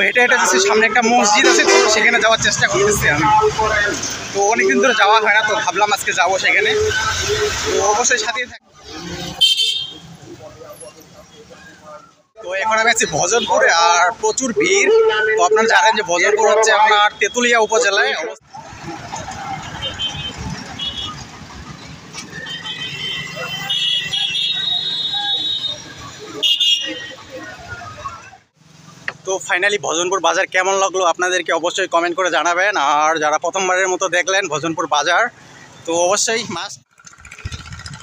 হেঁটে হেঁটে যাচ্ছি, সামনে একটা মসজিদ আছে, তো সেখানে যাওয়ার চেষ্টা করতেছি আমি। তো অনেকদিন ধরে যাওয়া হয় না, তো ভাবলাম আজকে যাবো সেখানে। তো অবশ্যই সাথেই থাক। তো এখন আমি আছি ভজনপুরে, আর প্রচুর ভিড়। তো আপনারা জানেন যে ভজনপুর হচ্ছে আপনার তেঁতুলিয়া উপজেলায়। তো ফাইনালি ভজনপুর বাজার কেমন লাগলো আপনাদেরকে অবশ্যই কমেন্ট করে জানাবেন। আর যারা প্রথমবারের মতো দেখলেন ভজনপুর বাজার, তো অবশ্যই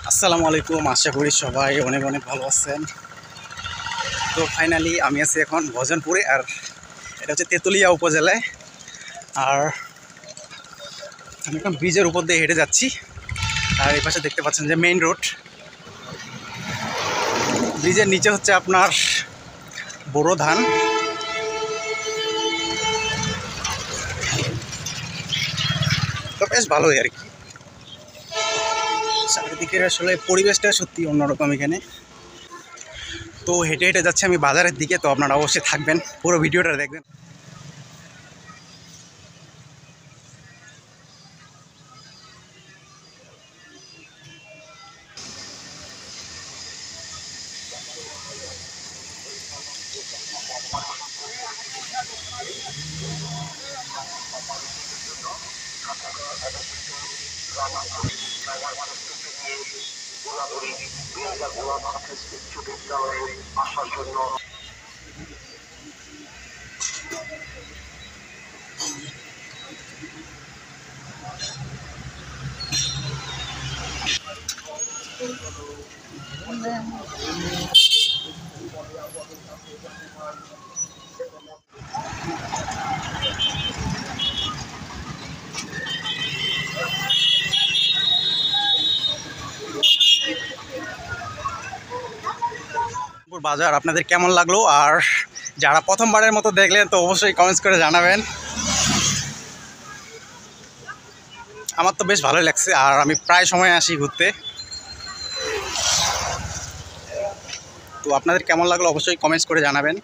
আসসালামু আলাইকুম, আশা করি সবাই অনেক অনেক ভালো আছেন। তো ফাইনালি আমি আছি এখন ভজনপুরে, আর এটা হচ্ছে তেঁতুলিয়া উপজেলায়। আর আমি এখন ব্রিজের উপর দিয়ে হেঁটে যাচ্ছি, আর এই পাশে দেখতে পাচ্ছেন যে মেইন রোড। ব্রিজের নিচে হচ্ছে আপনার বোরো ধান। তো বেশ ভালোই আর কি, চারিদিকের আসলে পরিবেশটা সত্যি অন্যরকম এখানে। তো হেঁটে হেঁটে যাচ্ছি আমি বাজারের দিকে, তো আপনারা অবশ্যই থাকবেন, পুরো ভিডিওটা দেখবেন। আসার জন্য বাজার আপনাদের কেমন লাগলো, আর যারা প্রথমবারের মতো দেখলেন তো অবশ্যই কমেন্টস করে জানাবেন। আমার তো বেশ ভালোই লাগছে, আর আমি প্রায় সময় আসি ঘুরতে। তো আপনাদের কেমন লাগলো অবশ্যই কমেন্টস করে জানাবেন।